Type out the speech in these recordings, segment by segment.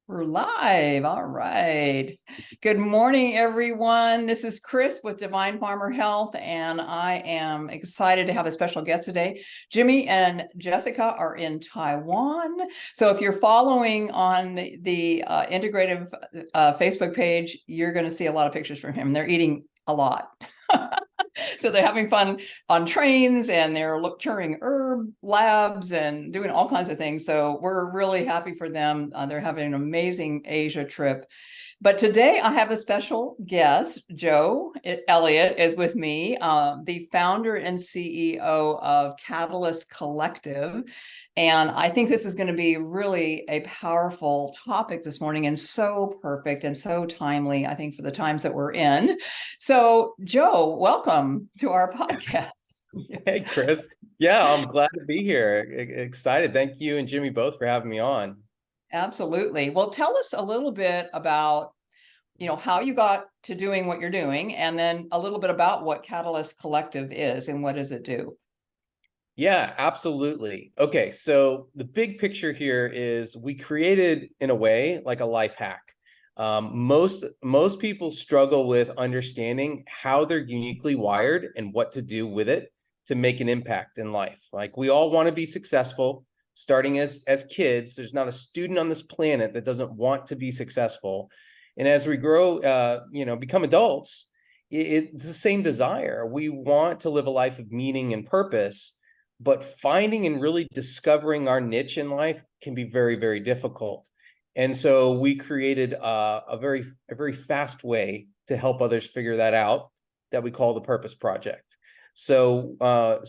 We're live. All right. Good morning, everyone. This is Chris with Divine Farmer Health, and I am excited to have a special guest today. Jimmy and Jessica are in Taiwan. So if you're following on the integrative Facebook page, you're going to see a lot of pictures from him. They're eating a lot. So they're having fun on trains, and they're touring herb labs and doing all kinds of things. So we're really happy for them. They're having an amazing Asia trip. But today I have a special guest. Joe Elliott is with me, the founder and CEO of Catalyst Collective. And I think this is going to be really a powerful topic this morning, and so perfect and so timely, I think, for the times that we're in. So, Joe, welcome to our podcast. Hey, Chris. Yeah, I'm glad to be here. Excited. Thank you and Jimmy both for having me on. Absolutely. Well, tell us a little bit about, how you got to doing what you're doing, and then a little bit about what Catalyst Collective is and what does it do. Yeah, absolutely. Okay, so the big picture here is we created, in a way, like a life hack. Most people struggle with understanding how they're uniquely wired and what to do with it to make an impact in life. Like, we all want to be successful, starting as kids. There's not a student on this planet that doesn't want to be successful. And as we grow, become adults, it's the same desire. We want to live a life of meaning and purpose, but finding and really discovering our niche in life can be very, very difficult. And so we created a very fast way to help others figure that out, that we call the Purpose Project. So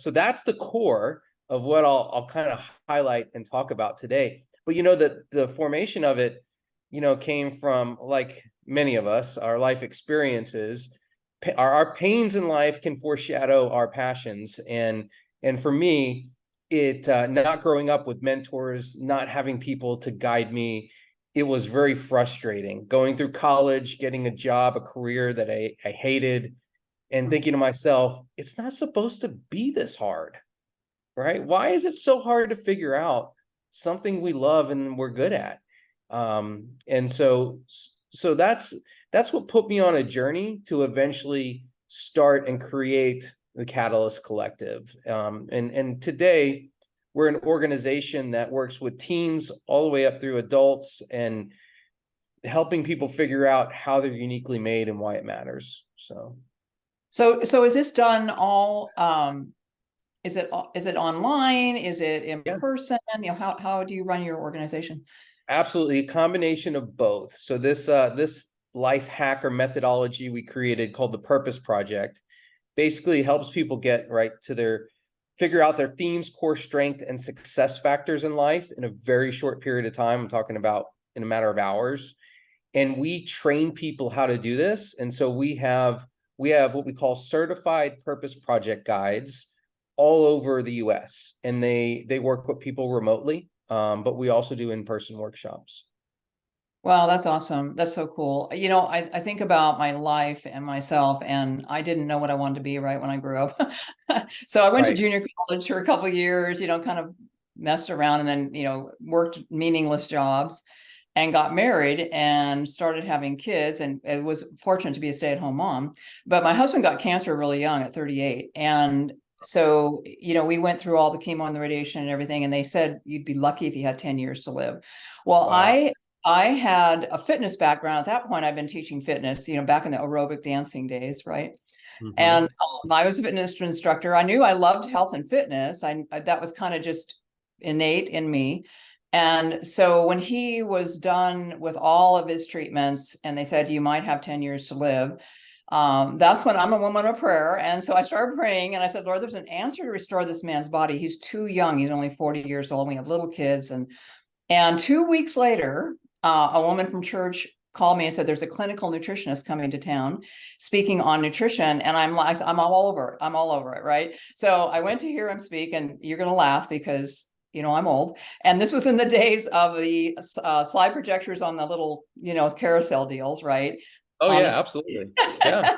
that's the core of what I'll kind of highlight and talk about today. But the formation of it, came from, like many of us, our life experiences. Our pains in life can foreshadow our passions, and for me, it not growing up with mentors, not having people to guide me, it was very frustrating. Going through college, getting a job, a career that I hated, and thinking to myself, it's not supposed to be this hard, right? Why is it so hard to figure out something we love and we're good at? And so that's what put me on a journey to eventually start and create the Catalyst Collective. And today we're an organization that works with teens all the way up through adults, and helping people figure out how they're uniquely made and why it matters. So is this done all? Is it online? Is it in person? How do you run your organization? Absolutely, a combination of both. So this life hack or methodology we created, called the Purpose Project, basically helps people get right to figure out their themes, core strength, and success factors in life in a very short period of time. I'm talking about in a matter of hours. And we train people how to do this. And so we have what we call certified Purpose Project guides all over the US. And they work with people remotely, but we also do in-person workshops. Wow, that's awesome. That's so cool. I think about my life and myself, and I didn't know what I wanted to be right when I grew up. So I went to junior college for a couple of years, kind of messed around, and then, worked meaningless jobs and got married and started having kids, and it was fortunate to be a stay-at-home mom. But my husband got cancer really young at 38. And so, we went through all the chemo and the radiation and everything, and they said you'd be lucky if you had 10 years to live. Well, Wow. I had a fitness background. At that point, I've been teaching fitness, back in the aerobic dancing days, right? Mm-hmm. And I was a fitness instructor. I knew I loved health and fitness. That was kind of just innate in me. And so when he was done with all of his treatments and they said, you might have 10 years to live, that's when I'm a woman of prayer. And so I started praying, and I said, Lord, there's an answer to restore this man's body. He's too young. He's only 40 years old. We have little kids. And 2 weeks later, a woman from church called me and said, there's a clinical nutritionist coming to town speaking on nutrition. And I'm like, I'm all over it. I'm all over it. Right. So I went to hear him speak, and you're going to laugh because, I'm old. And this was in the days of the slide projectors on the little, carousel deals. Right. Oh on a yeah, absolutely. Yeah.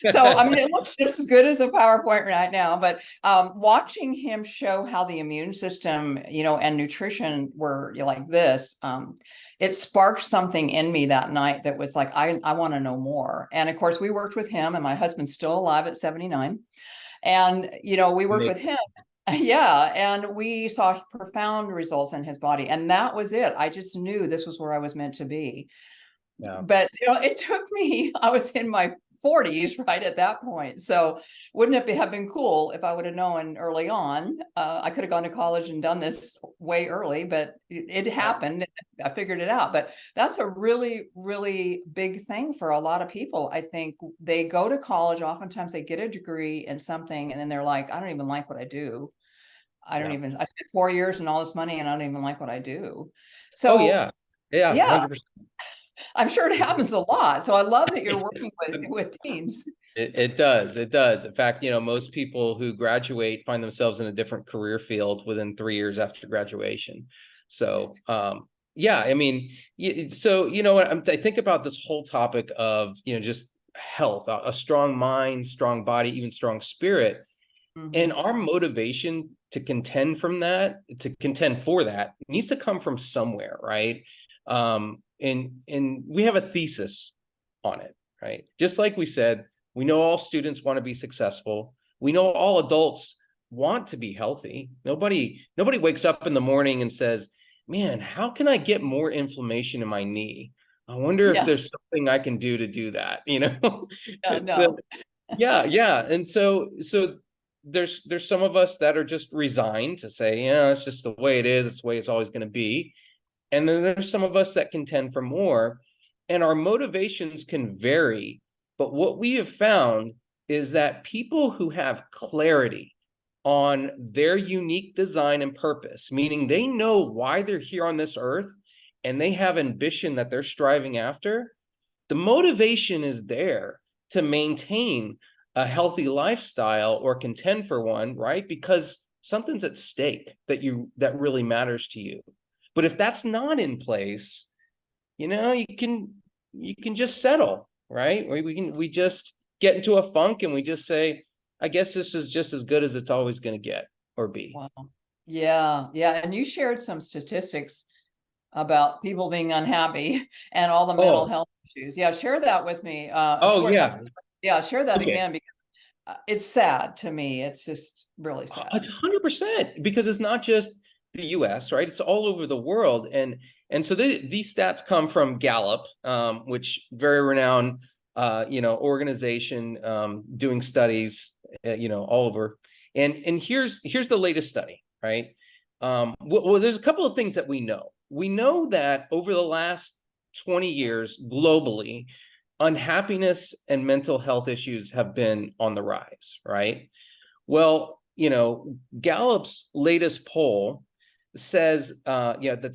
So, I mean, it looks just as good as a PowerPoint right now, but watching him show how the immune system, and nutrition were like this, it sparked something in me that night that was like, I want to know more. And of course, we worked with him, and my husband's still alive at 79. And, we worked with him. Yeah. And we saw profound results in his body. And that was it. I just knew this was where I was meant to be. Yeah. But it took me, I was in my 40s right at that point. So wouldn't it have been cool if I would have known early on? I could have gone to college and done this way early, but it happened. I figured it out. But that's a really, really big thing for a lot of people. I think they go to college, oftentimes they get a degree in something, and then they're like, I don't even like what I do. I spent 4 years and all this money, and I don't even like what I do. Oh So yeah. Yeah, yeah, 100%. I'm sure it happens a lot. So I love that you're working with teens. It does. It does. In fact, most people who graduate find themselves in a different career field within 3 years after graduation. So, yeah, I mean, so, I think about this whole topic of, just health, a strong mind, strong body, even strong spirit. And our motivation to contend for that needs to come from somewhere, right? And we have a thesis on it, right? Just like we said, we know all students want to be successful. We know all adults want to be healthy. Nobody wakes up in the morning and says, man, how can I get more inflammation in my knee? I wonder if there's something I can do to do that, No. Yeah. And so there's some of us that are just resigned to say, yeah, it's just the way it is. It's the way it's always going to be. And then there's some of us that contend for more, and our motivations can vary. But what we have found is that people who have clarity on their unique design and purpose, meaning they know why they're here on this earth and they have ambition that they're striving after, the motivation is there to maintain a healthy lifestyle or contend for one, right? Because something's at stake that really matters to you. But if that's not in place, you can just settle, right? We just get into a funk and we just say, I guess this is just as good as it's always going to get or be. Wow. Yeah. And you shared some statistics about people being unhappy and all the mental health issues. Yeah, share that with me. Share that again, because it's sad to me. It's just really sad. It's 100%, because it's not just the US, right? It's all over the world. And so these stats come from Gallup, which very renowned, organization, doing studies, all over. And here's the latest study, right? Well, there's a couple of things that we know. We know that over the last 20 years globally, unhappiness and mental health issues have been on the rise, right? Well, Gallup's latest poll says, that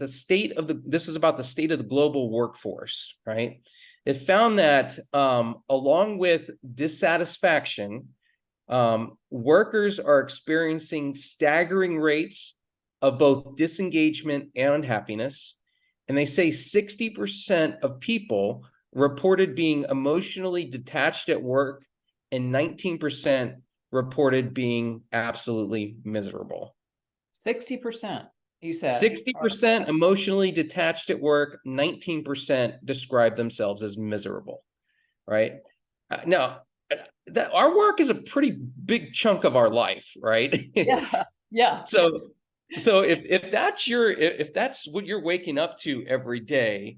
this is about the state of the global workforce, right? It found that along with dissatisfaction, workers are experiencing staggering rates of both disengagement and unhappiness. And they say 60% of people reported being emotionally detached at work, and 19% reported being absolutely miserable. 60%, you said. 60% emotionally detached at work, 19% describe themselves as miserable, right? Now, our work is a pretty big chunk of our life, right? Yeah. So if that's what you're waking up to every day,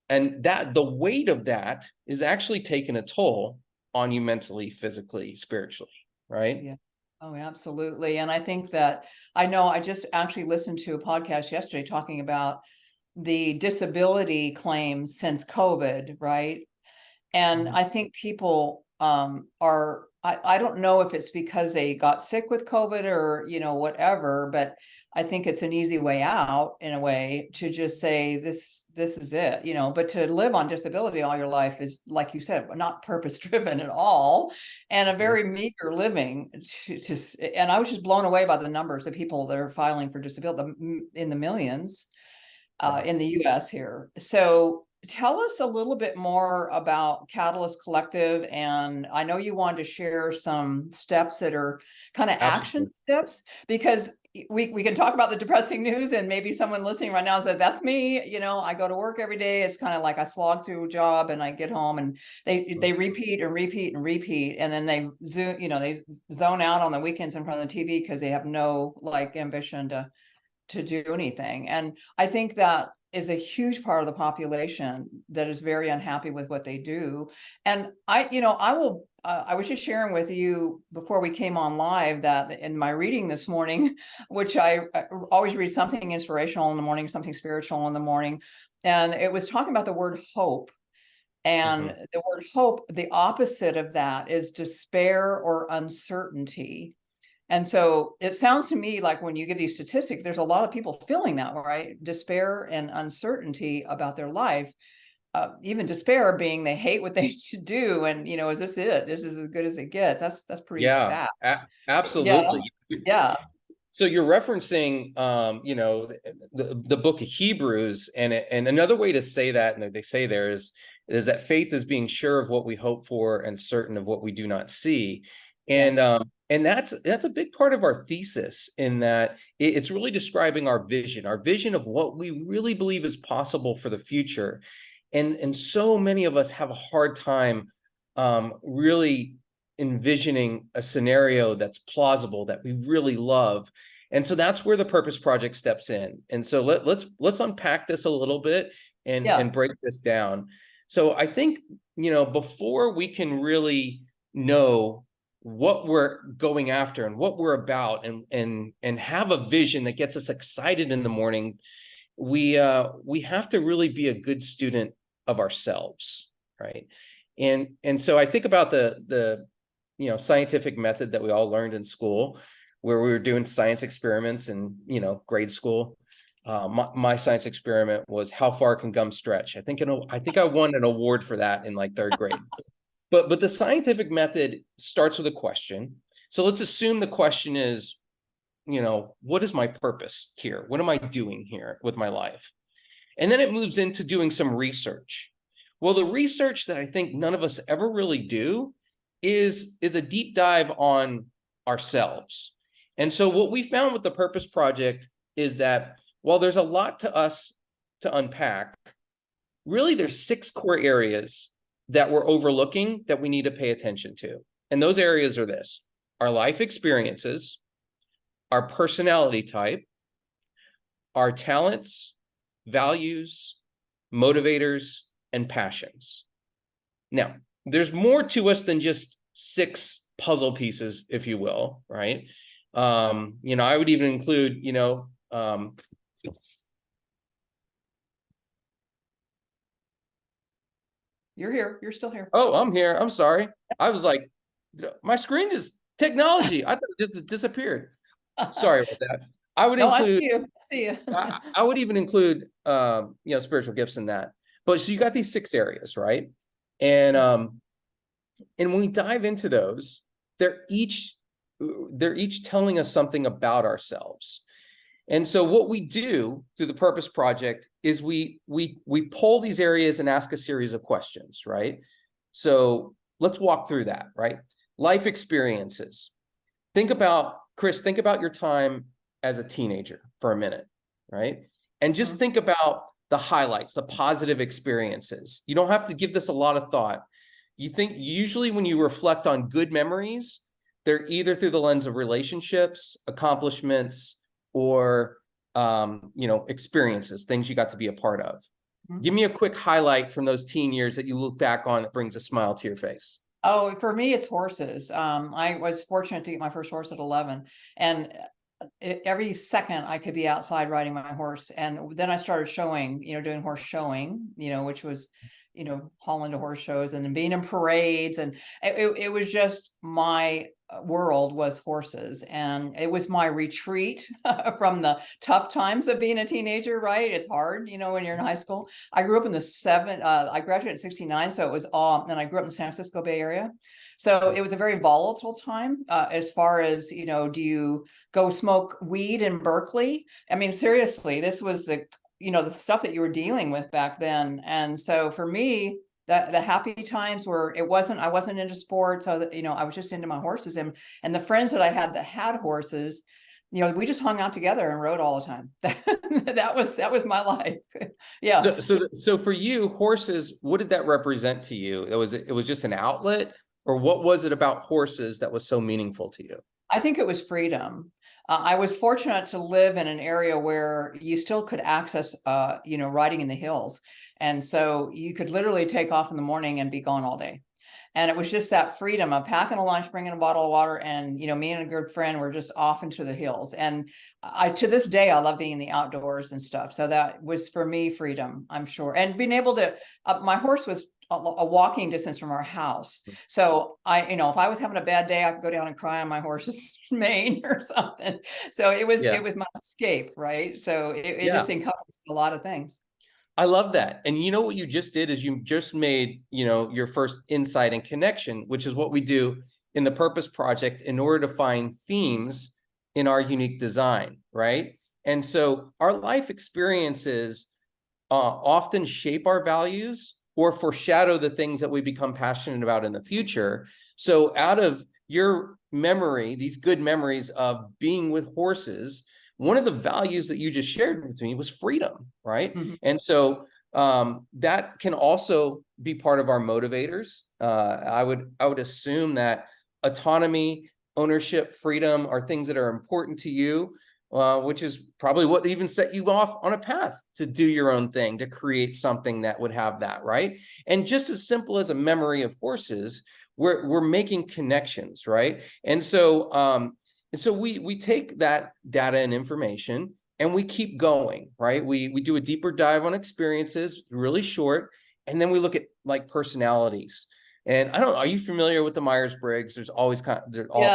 and that the weight of that is actually taking a toll on you mentally, physically, spiritually, right? Yeah. Oh, absolutely. And I think that I just actually listened to a podcast yesterday talking about the disability claims since COVID, right? And I think people I don't know if it's because they got sick with COVID or, whatever, but I think it's an easy way out, in a way, to just say this is it, but to live on disability all your life is, like you said, not purpose driven at all, and a very meager living. And I was just blown away by the numbers of people that are filing for disability in the millions in the US here. So tell us a little bit more about Catalyst Collective. And I know you wanted to share some steps that are kind of action Absolutely. steps, because we can talk about the depressing news, and maybe someone listening right now said, that's me. I go to work every day. It's kind of like I slog through a job and I get home, and they repeat and repeat and repeat. And then they they zone out on the weekends in front of the TV because they have no like ambition to do anything. And I think that is a huge part of the population that is very unhappy with what they do. And I was just sharing with you before we came on live that in my reading this morning, which I always read something inspirational in the morning, something spiritual in the morning, and it was talking about the word hope. And the word hope, the opposite of that is despair or uncertainty. And so it sounds to me like when you give these statistics, there's a lot of people feeling that, right? Despair and uncertainty about their life. Even despair being they hate what they should do, and is this it? This is as good as it gets. That's pretty Yeah, bad. Yeah, absolutely. yeah, So you're referencing, the book of Hebrews, and another way to say that, and they say there is that faith is being sure of what we hope for and certain of what we do not see, and that's a big part of our thesis, in that it's really describing our vision of what we really believe is possible for the future, and so many of us have a hard time really envisioning a scenario that's plausible, that we really love. And so that's where the purpose project steps in. And so let's unpack this a little bit yeah, and break this down. So I think, before we can really know what we're going after and what we're about, and have a vision that gets us excited in the morning, we have to really be a good student of ourselves, right? And so I think about the scientific method that we all learned in school, where we were doing science experiments in grade school. My science experiment was how far can gum stretch. I think I won an award for that in like third grade. But the scientific method starts with a question. So let's assume the question is, what is my purpose here? What am I doing here with my life? And then it moves into doing some research. Well, the research that I think none of us ever really do is a deep dive on ourselves. And so what we found with the Purpose Project is that while there's a lot to us to unpack, really there's 6 core areas that we're overlooking that we need to pay attention to. And those areas are this: our life experiences, our personality type, our talents, values, motivators, and passions. Now, there's more to us than just 6 puzzle pieces, if you will, right? I would even include, you're here. You're still here. oh, I'm here. I'm sorry. I was like, my screen is technology. I thought it just disappeared. Sorry about that. I would No, I include, see you. I see you. I would even include, spiritual gifts in that. But so you got these 6 areas, right? And when we dive into those, they're each telling us something about ourselves. And so what we do through the Purpose Project is we pull these areas and ask a series of questions, right? So let's walk through that, right? Life experiences. Chris, think about your time as a teenager for a minute, right? And just think about the highlights, the positive experiences. You don't have to give this a lot of thought. Usually when you reflect on good memories, they're either through the lens of relationships, accomplishments, or experiences, things you got to be a part of. Give me a quick highlight from those teen years that you look back on that brings a smile to your face. Oh, for me, it's horses. I was fortunate to get my first horse at 11, and every second I could be outside riding my horse. And then I started showing, doing horse showing, which was, hauling to horse shows and then being in parades. And it was just my world was horses, and it was my retreat from the tough times of being a teenager, right? It's hard, when you're in high school. I grew up in I graduated in 69. So it was and I grew up in the San Francisco Bay Area. So it was a very volatile time, as far as, do you go smoke weed in Berkeley? I mean, seriously, this was the stuff that you were dealing with back then. And so for me, the happy times were, I wasn't into sports. I was just into my horses, and the friends that I had that had horses, we just hung out together and rode all the time. That was my life. Yeah. So for you, horses, what did that represent to you? It was just an outlet, or what was it about horses that was so meaningful to you? I think it was freedom. I was fortunate to live in an area where you still could access, riding in the hills. And so you could literally take off in the morning and be gone all day. And it was just that freedom of packing a lunch, bringing a bottle of water, and me and a good friend were just off into the hills. And to this day, I love being in the outdoors and stuff. So that was for me freedom, I'm sure, and being able to. My horse was a walking distance from our house, so if I was having a bad day, I could go down and cry on my horse's mane or something. So it was my escape, right? So it just encompassed a lot of things. I love that. And you know what you just did is you just made, your first insight and connection, which is what we do in the Purpose Project in order to find themes in our unique design, right? And so our life experiences often shape our values or foreshadow the things that we become passionate about in the future. So out of your memory, these good memories of being with horses, one of the values that you just shared with me was freedom, right? Mm-hmm. And so that can also be part of our motivators. I would assume that autonomy, ownership, freedom are things that are important to you, which is probably what even set you off on a path to do your own thing, to create something that would have that, right? And just as simple as a memory of horses, we're making connections, right? And so we take that data and information and we keep going, right? We do a deeper dive on experiences, really short, and then we look at like personalities. And I don't know, are you familiar with the Myers-Briggs? There's all kinds of cool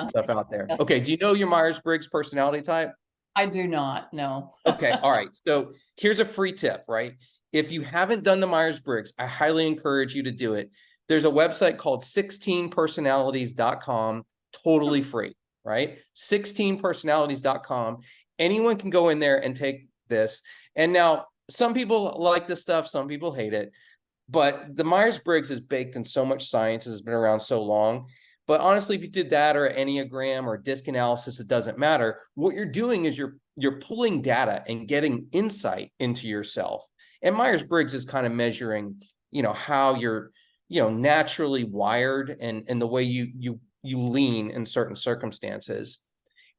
stuff out there. Okay, do you know your Myers-Briggs personality type? I do not, no. Okay, all right. So here's a free tip, right? If you haven't done the Myers-Briggs, I highly encourage you to do it. There's a website called 16personalities.com, totally free. Right? 16personalities.com. Anyone can go in there and take this. And now some people like this stuff, some people hate it, but the Myers-Briggs is baked in so much science, has been around so long. But honestly, if you did that or Enneagram or disc analysis, it doesn't matter. What you're doing is you're pulling data and getting insight into yourself. And Myers-Briggs is kind of measuring, how you're, naturally wired and the way you lean in certain circumstances.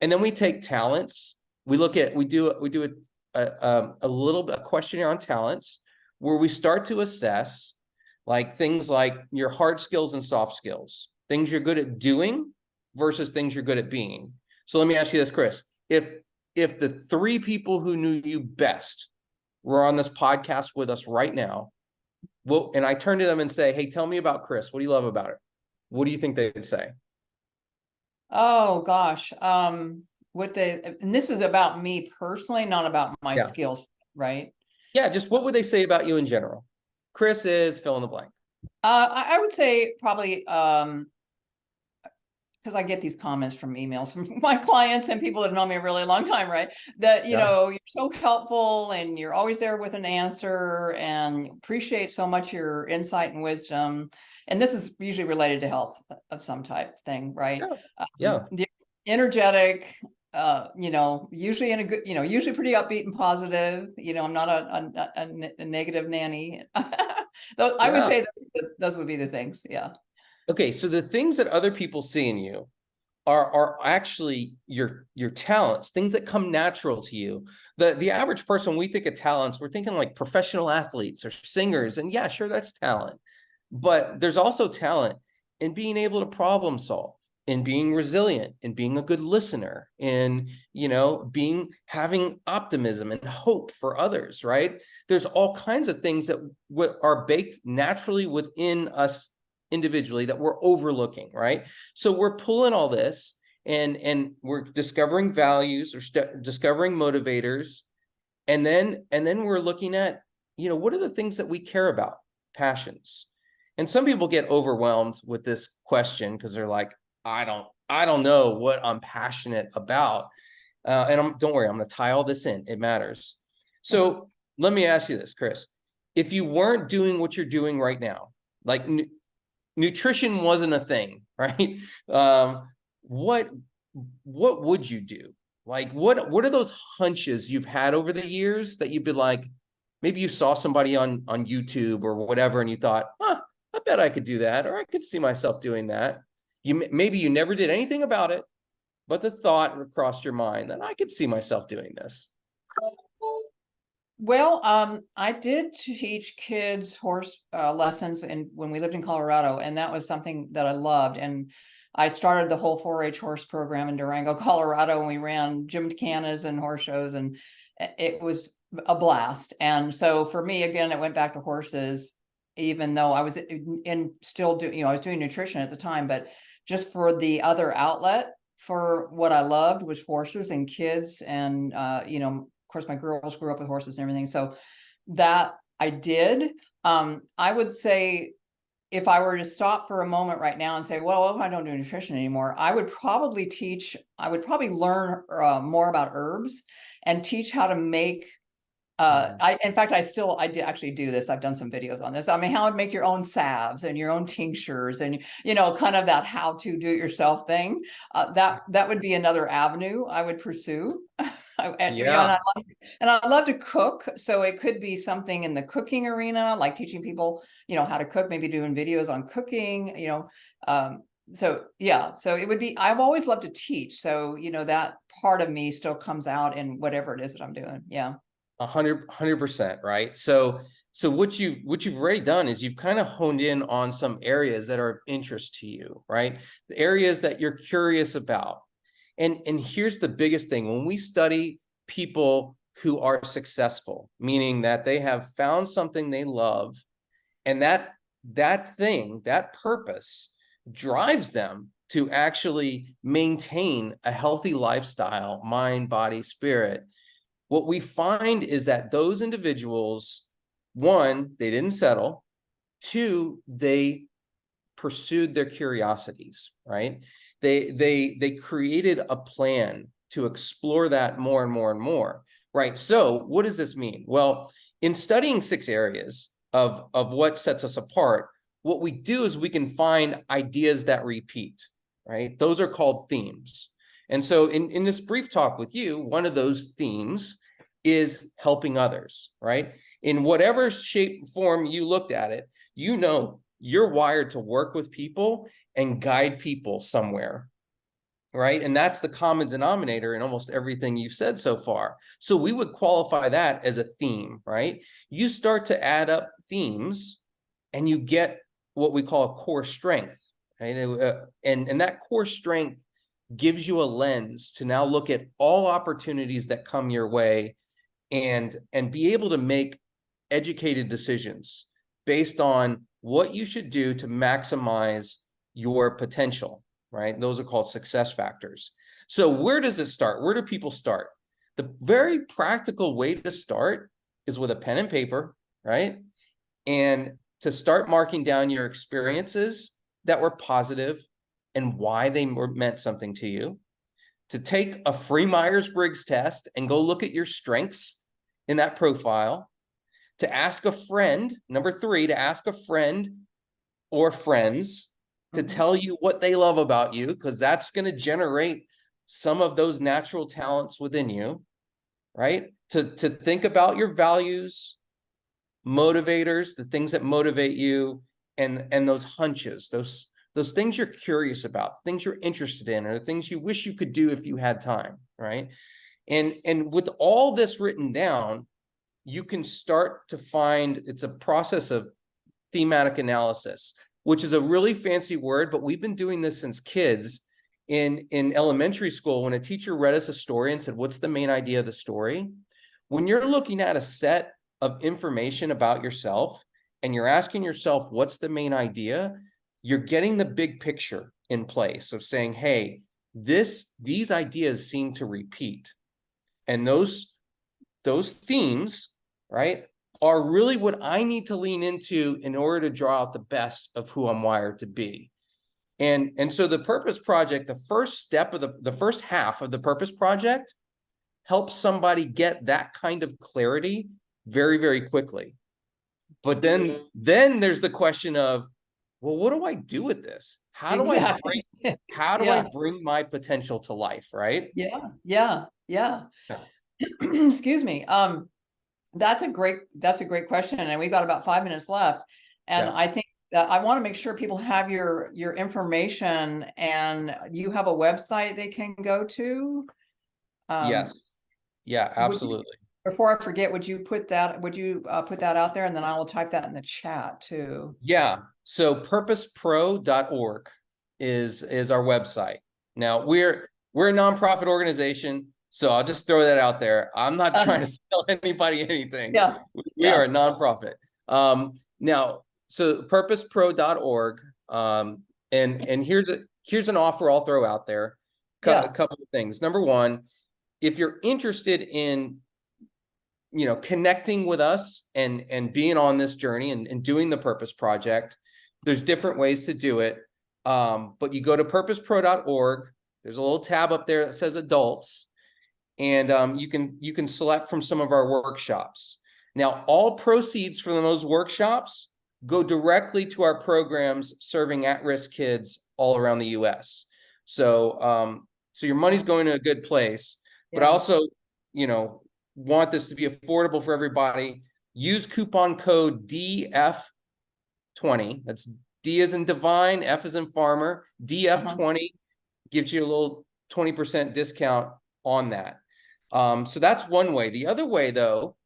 And then we take talents. We do a questionnaire on talents where we start to assess like things like your hard skills and soft skills, things you're good at doing versus things you're good at being. So let me ask you this, Chris, if the three people who knew you best were on this podcast with us right now, and I turn to them and say, hey, tell me about Chris. What do you love about her? What do you think they'd say? Oh gosh. And this is about me personally, not about my skills, right? Yeah, just what would they say about you in general? Chris is fill in the blank. I would say probably because I get these comments from emails from my clients and people that have known me a really long time, right? That, you're so helpful and you're always there with an answer and appreciate so much your insight and wisdom. And this is usually related to health of some type thing, right? Energetic, usually in a good, usually pretty upbeat and positive. I'm not a negative nanny. I would say those would be the things. Yeah. Okay, so the things that other people see in you are actually your talents, things that come natural to you. The average person, we think of talents, we're thinking like professional athletes or singers, and yeah, sure, that's talent. But there's also talent in being able to problem solve, in being resilient, in being a good listener, in having optimism and hope for others, right? There's all kinds of things that are baked naturally within us individually that we're overlooking, right? So we're pulling all this and we're discovering values or discovering motivators, and then we're looking at what are the things that we care about, passions. And some people get overwhelmed with this question because they're like, I don't know what I'm passionate about. Don't worry, I'm going to tie all this in. It matters. So let me ask you this, Chris. If you weren't doing what you're doing right now, like nutrition wasn't a thing, right? What would you do? Like, what are those hunches you've had over the years that you've been like, maybe you saw somebody on YouTube or whatever, and you thought, huh, I bet I could do that, or I could see myself doing that. Maybe you never did anything about it, but the thought crossed your mind that I could see myself doing this. Well, I did teach kids horse lessons when we lived in Colorado, and that was something that I loved. And I started the whole 4-H horse program in Durango, Colorado, and we ran gymkhana and horse shows, and it was a blast. And so for me, again, it went back to horses, even though I was still doing, I was doing nutrition at the time, but just for the other outlet for what I loved was horses and kids, and of course, my girls grew up with horses and everything. So that I did. I would say if I were to stop for a moment right now and say, well, if I don't do nutrition anymore, I would probably learn more about herbs and teach how to make in fact, I do actually do this. I've done some videos on this. I mean, how to make your own salves and your own tinctures, and kind of that how to do it yourself thing. That would be another avenue I would pursue. And I love to cook, so it could be something in the cooking arena, like teaching people, how to cook, maybe doing videos on cooking, so yeah, so it would be, I've always loved to teach. So, that part of me still comes out in whatever it is that I'm doing. Yeah. 100%, right? So what you've already done is you've kind of honed in on some areas that are of interest to you, right? The areas that you're curious about. And here's the biggest thing. When we study people who are successful, meaning that they have found something they love, and that thing, that purpose drives them to actually maintain a healthy lifestyle, mind, body, spirit. What we find is that those individuals, one, they didn't settle. Two, they pursued their curiosities, right? They created a plan to explore that more and more and more, right? So what does this mean? Well, in studying 6 areas of what sets us apart, what we do is we can find ideas that repeat, right? Those are called themes. And so in this brief talk with you, one of those themes is helping others, right? In whatever shape, form you looked at it, you're wired to work with people and guide people somewhere, right? And that's the common denominator in almost everything you've said so far. So we would qualify that as a theme, right? You start to add up themes and you get what we call a core strength, right? And that core strength gives you a lens to now look at all opportunities that come your way and be able to make educated decisions based on what you should do to maximize your potential, right? Those are called success factors. So where does it start? Where do people start? The very practical way to start is with a pen and paper, right? And to start marking down your experiences that were positive and why they meant something to you. To take a free Myers-Briggs test and go look at your strengths in that profile. To ask a friend, number 3, to ask a friend or friends to tell you what they love about you, because that's going to generate some of those natural talents within you, right? To think about your values, motivators, the things that motivate you, and those hunches, those things you're curious about, things you're interested in, or things you wish you could do if you had time, right? And with all this written down, you can start to find, it's a process of thematic analysis, which is a really fancy word, but we've been doing this since kids in elementary school. When a teacher read us a story and said, what's the main idea of the story? When you're looking at a set of information about yourself and you're asking yourself, what's the main idea? You're getting the big picture in place of saying, hey, these ideas seem to repeat. And those themes, right, are really what I need to lean into in order to draw out the best of who I'm wired to be. And so the Purpose Project, the first step of the first half of the Purpose Project helps somebody get that kind of clarity very, very quickly. But then there's the question of, well, what do I do with this? How do I Yeah. bring my potential to life, right? Yeah. Yeah. Yeah. Yeah. Excuse me. That's a great question. And we've got about 5 minutes left. And Yeah. I think that I want to make sure people have your information, and you have a website they can go to. Yes. Yeah, Would you, absolutely. before I forget, would you put that out there, and then I will type that in the chat too. Yeah. So purposepro.org is our website. Now we're a nonprofit organization, so I'll just throw that out there. I'm not trying to sell anybody anything. Yeah. We are a nonprofit. Now, so purposepro.org. And here's an offer I'll throw out there. A couple of things. Number one, if you're interested in connecting with us and being on this journey and doing the Purpose Project, there's different ways to do it. But you go to purposepro.org. There's a little tab up there that says adults, and you can select from some of our workshops. Now, all proceeds from those workshops go directly to our programs serving at-risk kids all around the U.S. So your money's going to a good place, but I also, want this to be affordable for everybody. Use coupon code DF20. That's D as in divine, F as in farmer. DF20 gives you a little 20% discount on that. So that's one way. The other way, though,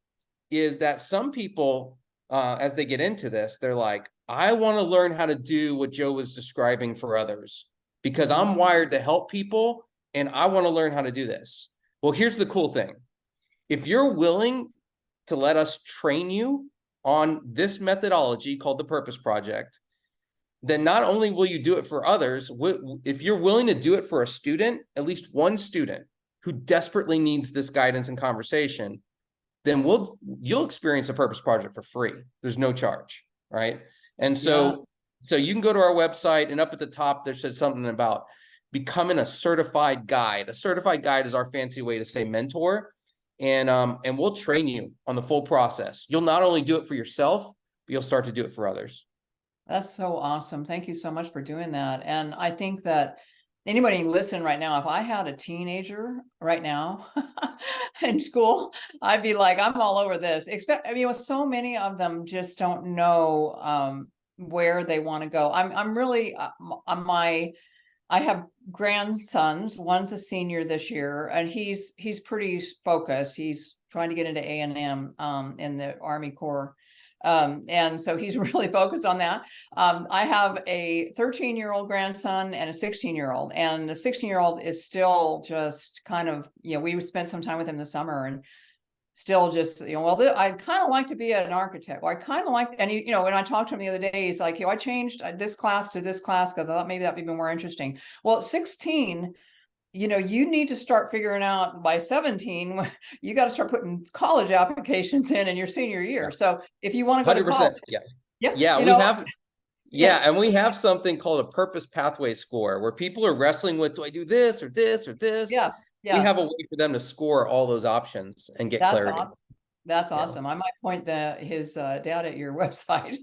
is that some people, as they get into this, they're like, I want to learn how to do what Joe was describing for others because I'm wired to help people and I want to learn how to do this. Well, here's the cool thing. If you're willing to let us train you on this methodology called the Purpose Project, then not only will you do it for others, if you're willing to do it for a student, at least one student who desperately needs this guidance and conversation, then you'll experience a Purpose Project for free. There's no charge, right? And so you can go to our website, and up at the top, there says something about becoming a certified guide. A certified guide is our fancy way to say mentor. And we'll train you on the full process. You'll not only do it for yourself, but you'll start to do it for others. That's so awesome. Thank you so much for doing that. And I think that anybody listening right now, if I had a teenager right now in school, I'd be like, I'm all over this. So many of them just don't know where they want to go. I have grandsons. One's a senior this year, and he's pretty focused. He's trying to get into A&M in the Army Corps. And so he's really focused on that. I have a 13-year-old grandson and a 16-year-old, and the 16-year-old is still just kind of, we spent some time with him this summer, and still just, I kind of like to be an architect. Or I kind of like, and when I talked to him the other day, he's like, I changed this class to this class because I thought maybe that'd be more interesting. Well, at 16, you need to start figuring out by 17, you got to start putting college applications in your senior year. So if you want to go to college, and we have something called a purpose pathway score where people are wrestling with, do I do this or this or this? We have a way for them to score all those options and get clarity. Awesome. That's awesome. I might point his dad at your website.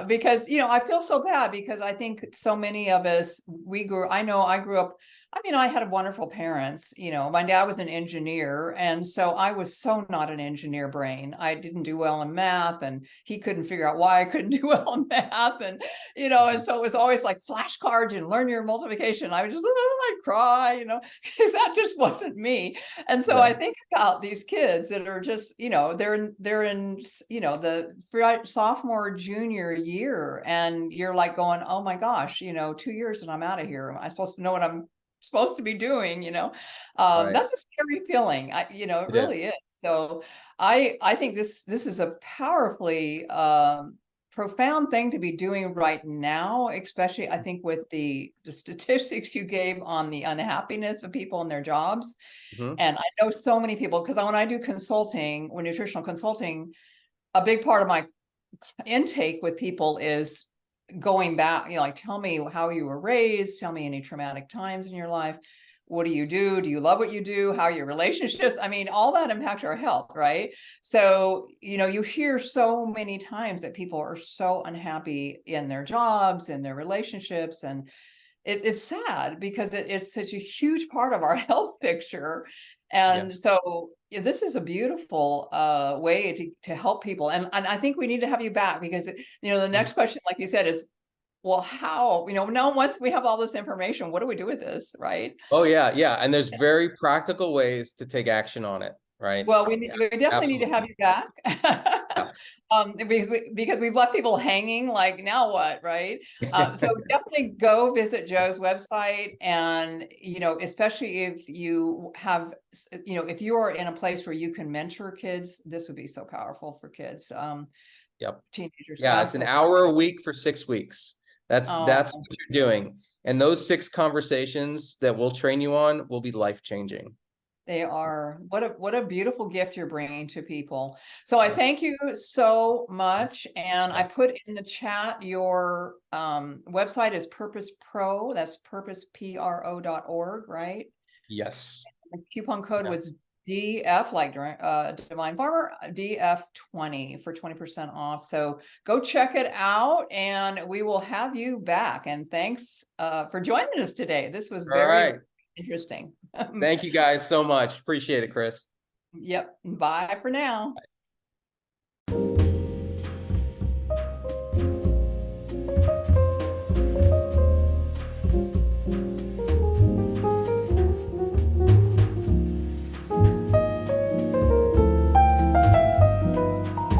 Because, I feel so bad because I think so many of us, I grew up, I had wonderful parents. My dad was an engineer, and so I was so not an engineer brain. I didn't do well in math, and he couldn't figure out why I couldn't do well in math. And, and so it was always like flashcards and learn your multiplication. I would just, I'd cry, because that just wasn't me. And so I think about these kids that are just, they're in, the sophomore, junior year, and you're like going, oh my gosh, 2 years and I'm out of here. Am I supposed to know what I'm supposed to be doing? That's a scary feeling. It really is. So I think this is a powerfully profound thing to be doing right now, especially I think with the statistics you gave on the unhappiness of people in their jobs. And I know so many people, because when I do consulting, when nutritional consulting, a big part of my intake with people is going back, like, tell me how you were raised, tell me any traumatic times in your life. what do you do? Do you love what you do? How are your relationships? I mean, all that impacts our health, right? So, you hear so many times that people are so unhappy in their jobs, in their relationships, and it's sad because it is such a huge part of our health picture. And Yes. so this is a beautiful way to help people. And I think we need to have you back because, the next question, like you said, is, well, how, now once we have all this information, what do we do with this, right? Oh yeah, yeah. And there's very practical ways to take action on it, right? Well, we Yeah, definitely need to have absolutely. you back. Yeah. Because we've left people hanging, like, now what, right? So definitely go visit Joe's website, and especially if you have, if you are in a place where you can mentor kids, this would be so powerful for kids, Yep. teenagers. Yeah, it's an Absolutely. hour a week for 6 weeks. That's Oh, what you're doing. And those 6 conversations that we'll train you on will be life-changing. they are. What a beautiful gift you're bringing to people. So I thank you so much. And I Yeah. put in the chat, your website is Purpose Pro. That's purposepro.org, right? Yes. The coupon code Yeah. was DF, like Divine Farmer, DF20 for 20% off. So go check it out, and we will have you back. And thanks for joining us today. This was All very, right. very interesting. Thank you guys so much. Appreciate it, Chris. Yep. Bye for now.